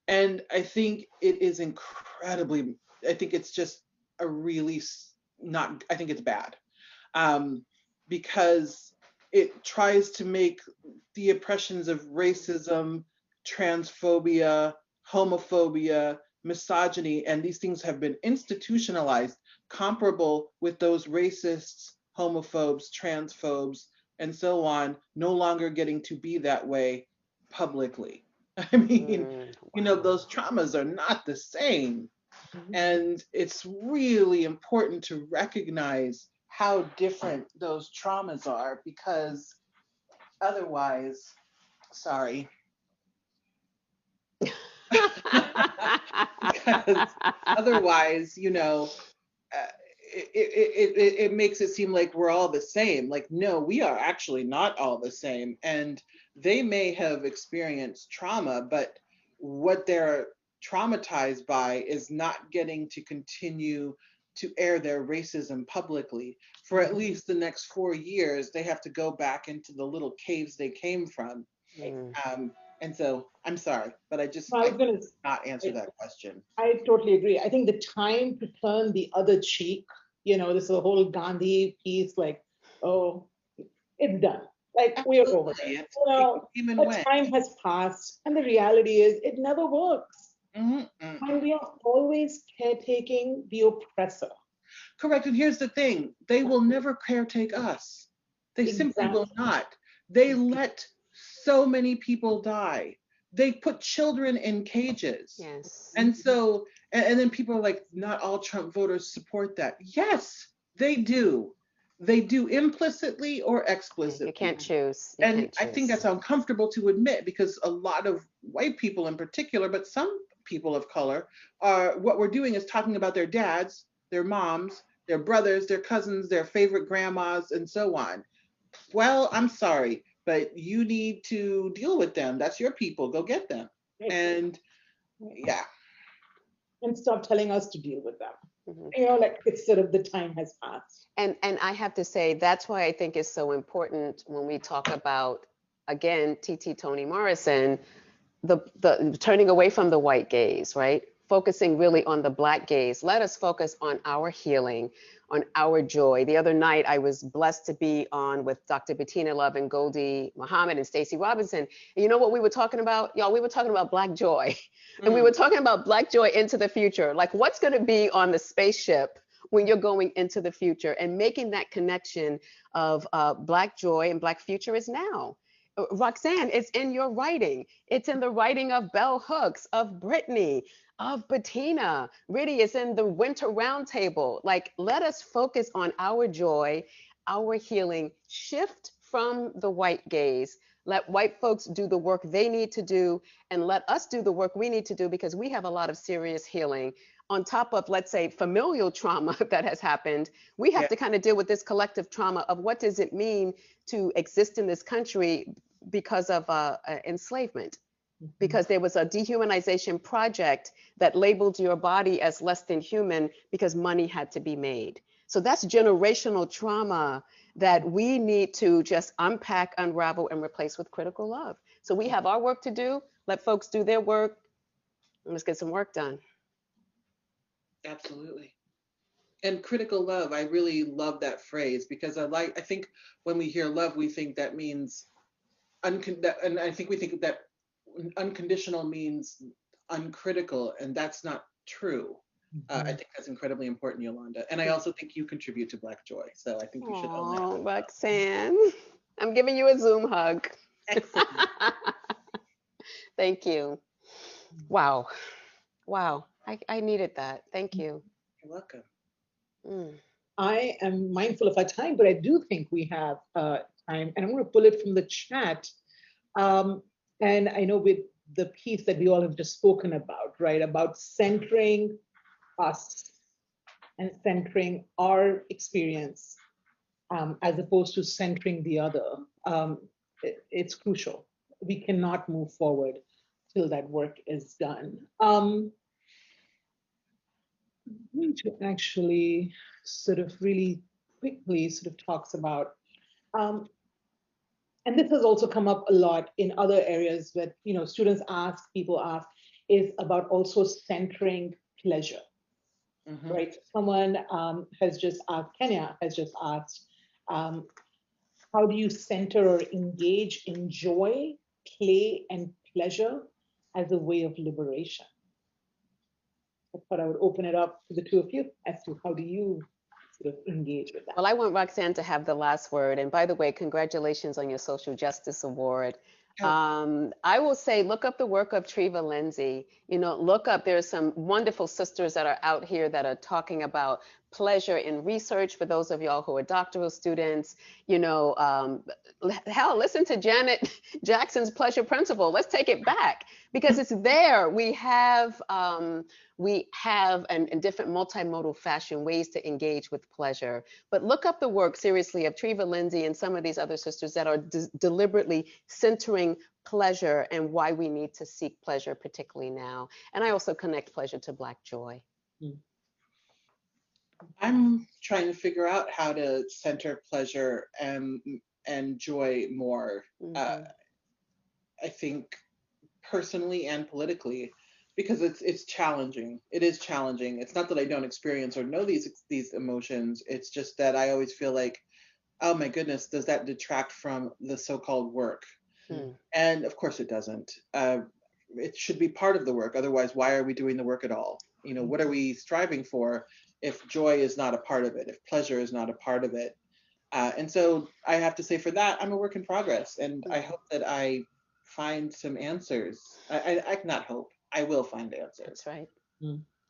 And I think it is incredibly, I think it's just a really not, I think it's bad because it tries to make the oppressions of racism, transphobia, homophobia, misogyny, and these things have been institutionalized, comparable with those racists, homophobes, transphobes, and so on, no longer getting to be that way publicly. I mean, you know, those traumas are not the same. And it's really important to recognize how different those traumas are, because otherwise, sorry. Because otherwise, you know, it makes it seem like we're all the same. Like, no, we are actually not all the same. And they may have experienced trauma, but what they're traumatized by is not getting to continue to air their racism publicly. For at least the next 4 years, they have to go back into the little caves they came from. And so I'm sorry, but I could not answer that question. I totally agree. I think the time to turn the other cheek, you know, this is a whole Gandhi piece, like, oh, it's done. Like, we're over it. You know, the time has passed, and the reality is it never works. And we are always caretaking the oppressor. Correct. And here's the thing, they will never caretake us. They simply will not. They let so many people die. They put children in cages. Yes. And so, and then people are like, not all Trump voters support that. Yes, they do. They do implicitly or explicitly. You can't choose. I think that's uncomfortable to admit, because a lot of white people in particular, but some people of color, what we're doing is talking about their dads, their moms, their brothers, their cousins, their favorite grandmas, and so on. Well, I'm sorry, but you need to deal with them. That's your people. Go get them. And yeah. And stop telling us to deal with them. You know, like, it's sort of the time has passed. And I have to say, that's why I think it's so important when we talk about, again, TT Toni Morrison, the turning away from the white gaze, right? Focusing really on the Black gaze. Let us focus on our healing, on our joy. The other night, I was blessed to be on with Dr. Bettina Love and Goldie Muhammad and Stacey Robinson. And you know what we were talking about? Y'all, we were talking about Black joy. And we were talking about Black joy into the future. Like, what's going to be on the spaceship when you're going into the future, and making that connection of Black joy and Black future is now. Roxane, it's in your writing. It's in the writing of Bell Hooks, of Brittany, of Bettina. Riddhi is in the Winter Roundtable. Like, let us focus on our joy, our healing, shift from the white gaze. Let white folks do the work they need to do, and let us do the work we need to do, because we have a lot of serious healing. On top of, let's say, familial trauma that has happened, we have to kind of deal with this collective trauma of what does it mean to exist in this country because of enslavement, because there was a dehumanization project that labeled your body as less than human because money had to be made. So that's generational trauma that we need to just unpack, unravel, and replace with critical love. So we have our work to do. Let folks do their work. Let's get some work done. Absolutely. And critical love, I really love that phrase, because I think when we hear love, we think that means and I think we think that unconditional means uncritical, and that's not true. I think that's incredibly important, Yolanda. And I also think you contribute to Black joy. So I think you should own that. Oh, Roxane, I'm giving you a Zoom hug. Excellent. Thank you. Wow. Wow. I needed that. Thank you. You're welcome. I am mindful of our time, but I do think we have time, and I'm going to pull it from the chat. And I know with the piece that we all have just spoken about, right, about centering us and centering our experience as opposed to centering the other, it's crucial. We cannot move forward till that work is done. I'm going to actually sort of really quickly sort of talks about, and this has also come up a lot in other areas that, you know, students ask, people ask, is about also centering pleasure, right? Someone has just asked, Kenya has just asked, how do you center or engage in joy, play, and pleasure as a way of liberation? I thought I would open it up to the two of you as to how do you sort of engage with that. Well, I want Roxane to have the last word. And by the way, congratulations on your Social Justice Award. I will say, look up the work of Treva Lindsay. You know, look up, there's some wonderful sisters that are out here that are talking about pleasure in research for those of y'all who are doctoral students. You know, hell, listen to Janet Jackson's Pleasure Principle. Let's take it back because it's there. We have in different multimodal fashion ways to engage with pleasure. But look up the work seriously of Treva Lindsay and some of these other sisters that are deliberately centering pleasure and why we need to seek pleasure, particularly now. And I also connect pleasure to Black joy. I'm trying to figure out how to center pleasure and joy more. I think personally and politically, because it's challenging. It is challenging. It's not that I don't experience or know these emotions. It's just that I always feel like, oh my goodness, does that detract from the so-called work? And of course it doesn't. It should be part of the work. Otherwise, why are we doing the work at all? You know, what are we striving for if joy is not a part of it, if pleasure is not a part of it? And so I have to say for that, I'm a work in progress. And I hope that I find some answers. I cannot hope. I will find answers. That's right.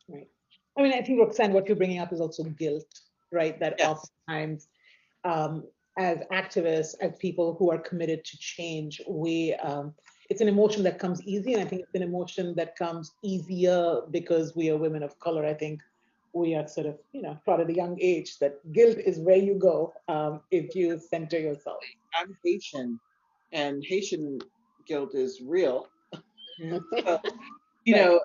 Right. I mean, I think, Roxane, what you're bringing up is also guilt, right? That oftentimes, as activists, as people who are committed to change, it's an emotion that comes easy, and I think it's an emotion that comes easier because we are women of color. I think we are sort of, you know, taught at a young age that guilt is where you go if you center yourself. I'm Haitian, and Haitian guilt is real. So, you know,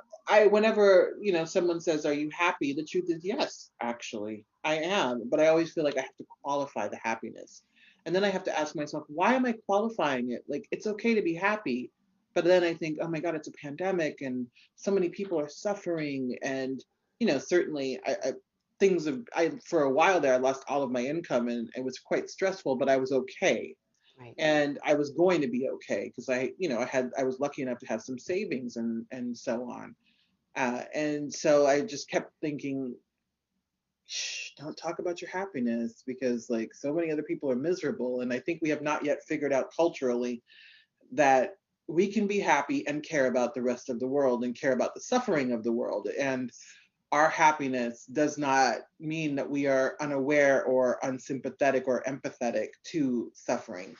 whenever, you know, someone says, are you happy? The truth is, yes, actually, I am. But I always feel like I have to qualify the happiness. And then I have to ask myself, why am I qualifying it? Like, it's okay to be happy. But then I think, oh my God, it's a pandemic and so many people are suffering. And, you know, certainly for a while there, I lost all of my income and it was quite stressful, but I was okay. Right. And I was going to be okay because I was lucky enough to have some savings and so on. And so I just kept thinking, shh, don't talk about your happiness because like so many other people are miserable. And I think we have not yet figured out culturally that we can be happy and care about the rest of the world and care about the suffering of the world. And our happiness does not mean that we are unaware or unsympathetic or empathetic to suffering.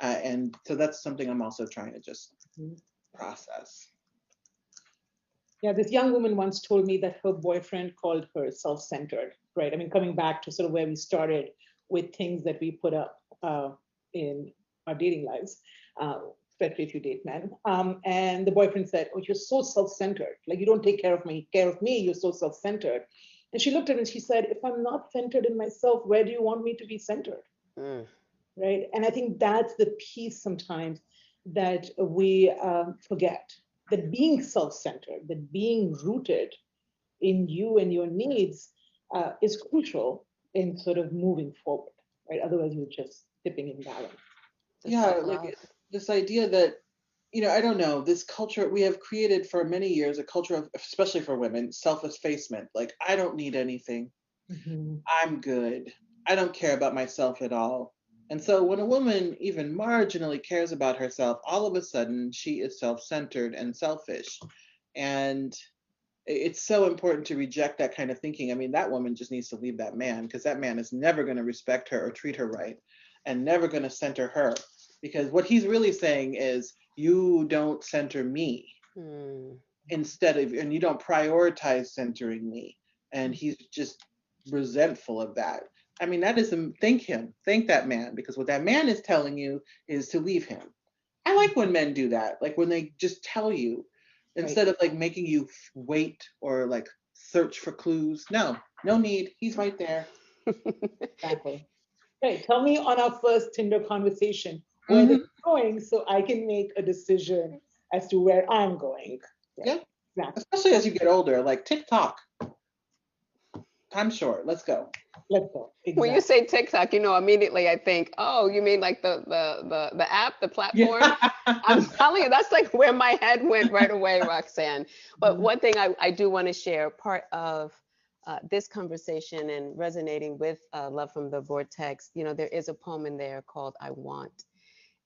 And so that's something I'm also trying to just process. Yeah, this young woman once told me that her boyfriend called her self-centered, right? I mean, coming back to sort of where we started with things that we put up in our dating lives, especially if you date men. And the boyfriend said, "Oh, you're so self-centered. Like you don't take care of me. You're so self-centered." And she looked at him and she said, "If I'm not centered in myself, where do you want me to be centered?" Mm. Right? And I think that's the piece sometimes that we forget. That being self-centered, that being rooted in you and your needs is crucial in sort of moving forward, right? Otherwise, you're just tipping in balance. Yeah, like this idea that, you know, I don't know, this culture we have created for many years, a culture of, especially for women, self-effacement. Like, I don't need anything. Mm-hmm. I'm good. I don't care about myself at all. And so when a woman even marginally cares about herself, all of a sudden she is self-centered and selfish. And it's so important to reject that kind of thinking. I mean, that woman just needs to leave that man because that man is never going to respect her or treat her right and never going to center her. Because what he's really saying is, you don't center me instead of, and you don't prioritize centering me. And he's just resentful of that. I mean, that is, thank that man, because what that man is telling you is to leave him. I like when men do that, like when they just tell you instead of like making you wait or like search for clues. No need. He's right there. Exactly. Right. Tell me on our first Tinder conversation where they're going so I can make a decision as to where I'm going. Right. Yeah. Exactly. Especially as you get older, like TikTok. Time's short. Let's go. Let's go. Exactly. When you say TikTok, you know, immediately I think, oh, you mean like the app, the platform? Yeah. I'm telling you, that's like where my head went right away, Roxanne. But one thing I do want to share, part of this conversation and resonating with Love from the Vortex, you know, there is a poem in there called I Want.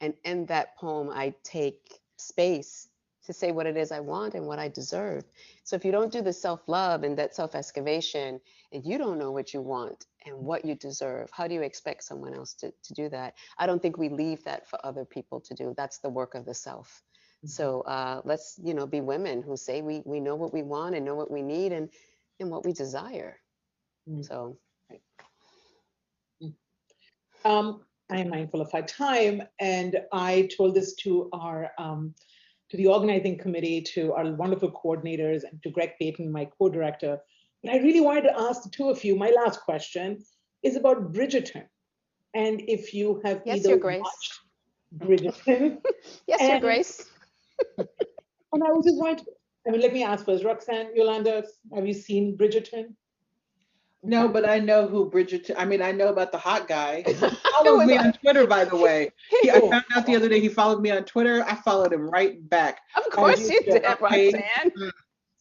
And in that poem, I take space to say what it is I want and what I deserve. So if you don't do the self-love and that self-excavation, and you don't know what you want and what you deserve, how do you expect someone else to do that? I don't think we leave that for other people to do. That's the work of the self. So let's, you know, be women who say we know what we want and know what we need and what we desire. So. I am mindful of our time, and I told this to our to the organizing committee, to our wonderful coordinators, and to Greg Payton, my co-director. But I really wanted to ask the two of you. My last question is about Bridgerton, and if you have either watched Bridgerton. Yes, Your Grace. And I was just wondering, I mean, let me ask first, Roxanne, Yolanda, have you seen Bridgerton? No, but I know who Bridgerton. I mean, I know about the hot guy. He follows me on Twitter, by the way. I found out the other day he followed me on Twitter. I followed him right back. Of course you did, Roxanne.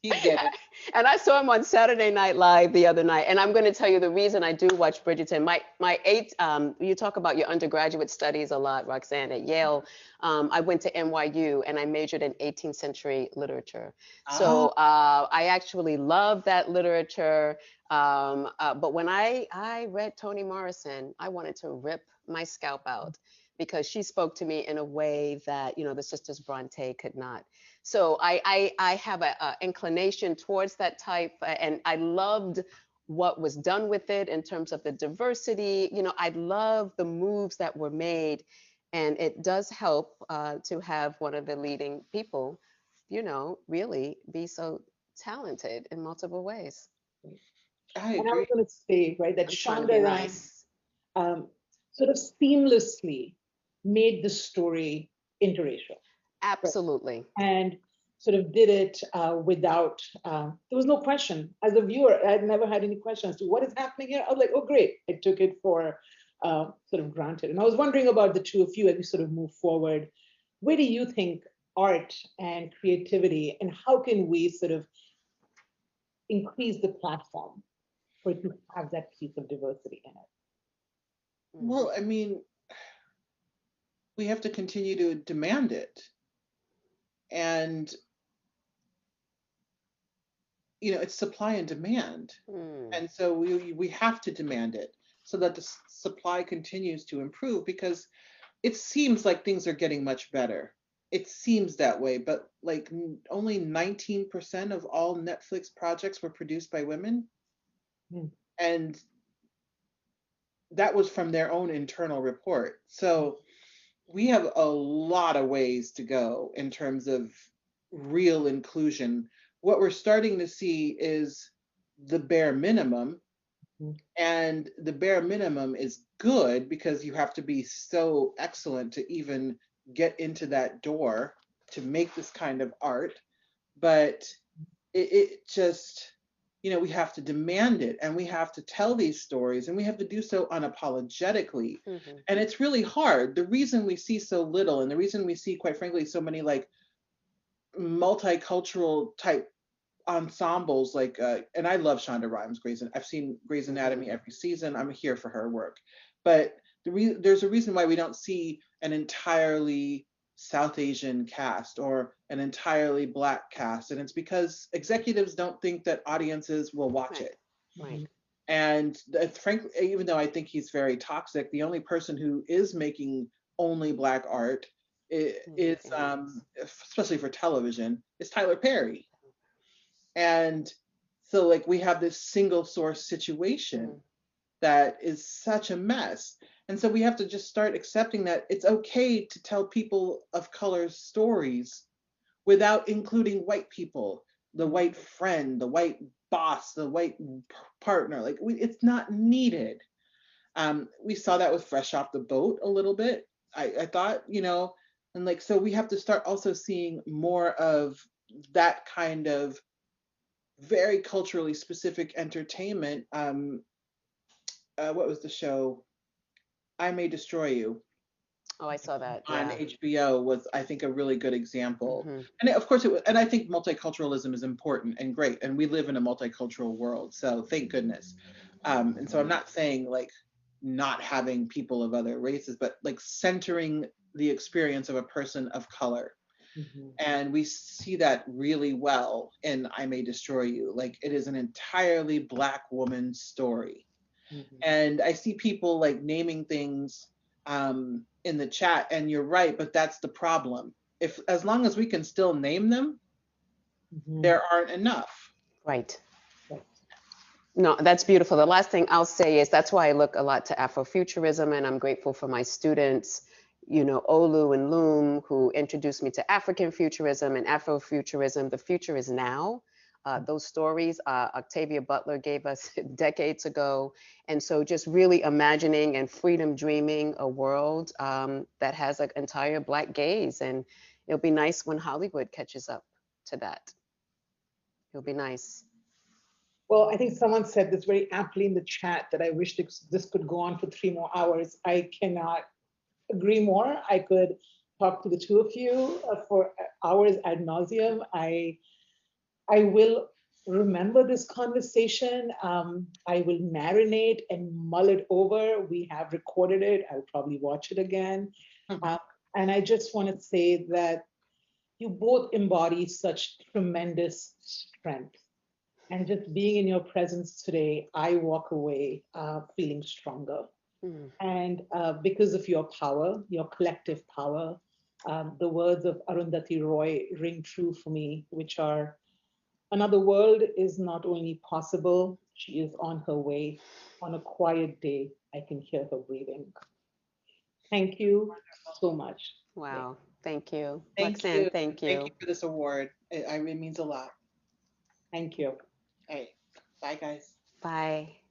He did it. And I saw him on Saturday Night Live the other night. And I'm going to tell you the reason I do watch Bridgerton. You talk about your undergraduate studies a lot, Roxanne, at Yale. I went to NYU and I majored in 18th century literature. So I actually love that literature. But when I read Toni Morrison, I wanted to rip my scalp out because she spoke to me in a way that, you know, the Sisters Bronte could not. So I have an inclination towards that type, and I loved what was done with it in terms of the diversity. You know, I love the moves that were made, and it does help to have one of the leading people, you know, really be so talented in multiple ways. I agree. And I was going to say, right, that Shonda Rhimes sort of seamlessly made the story interracial. Absolutely. Right? And sort of did it without, there was no question. As a viewer, I had never had any questions to what is happening here. I was like, oh, great. I took it for sort of granted. And I was wondering about the two of you as we sort of move forward. Where do you think art and creativity, and how can we sort of increase the platform for it to have that piece of diversity in it? Well, I mean, we have to continue to demand it. And, it's supply and demand. And so we have to demand it so that the supply continues to improve, because it seems like things are getting much better. It seems that way, but like only 19% of all Netflix projects were produced by women. And that was from their own internal report. So we have a lot of ways to go in terms of real inclusion. What we're starting to see is the bare minimum. And the bare minimum is good because you have to be so excellent to even get into that door to make this kind of art. But it just, we have to demand it, and we have to tell these stories, and we have to do so unapologetically. And it's really hard. The reason we see so little, and the reason we see, quite frankly, so many like multicultural type ensembles, like and I love Shonda Rhimes. I've seen Grey's Anatomy every season. I'm here for her work, but there's a reason why we don't see an entirely South Asian cast or an entirely Black cast, and it's because executives don't think that audiences will watch it. Right. And frankly, even though I think he's very toxic, the only person who is making only Black art is especially for television, is Tyler Perry. And so like we have this single source situation that is such a mess. And so we have to just start accepting that it's okay to tell people of color stories without including white people, the white friend, the white boss, the white partner. Like it's not needed. We saw that with Fresh Off the Boat a little bit. I thought, and like, so we have to start also seeing more of that kind of very culturally specific entertainment. What was the show? I May Destroy You. Oh, I saw that. On Yeah. HBO was, I think, a really good example. And of course, and I think multiculturalism is important and great. And we live in a multicultural world, so thank goodness. And so I'm not saying like not having people of other races, but like centering the experience of a person of color. And we see that really well in I May Destroy You. Like it is an entirely Black woman's story. And I see people like naming things in the chat, and you're right, but that's the problem. As long as we can still name them, there aren't enough. Right. No, that's beautiful. The last thing I'll say is that's why I look a lot to Afrofuturism, and I'm grateful for my students, Olu and Loom, who introduced me to African futurism and Afrofuturism. The future is now. Those stories Octavia Butler gave us decades ago. And so just really imagining and freedom dreaming a world that has an entire Black gaze. And it'll be nice when Hollywood catches up to that. It'll be nice. Well, I think someone said this very aptly in the chat that I wish this could go on for 3 more hours. I cannot agree more. I could talk to the two of you for hours ad nauseum. I will remember this conversation. I will marinate and mull it over. We have recorded it. I'll probably watch it again. And I just want to say that you both embody such tremendous strength. And just being in your presence today, I walk away feeling stronger. And because of your power, your collective power, the words of Arundhati Roy ring true for me, which are, another world is not only possible, she is on her way. On a quiet day, I can hear her breathing. Thank you so much. Wow. Thank you. Thank Roxane, you. thank you. Thank you for this award. It means a lot. Thank you. Hey, bye guys. Bye.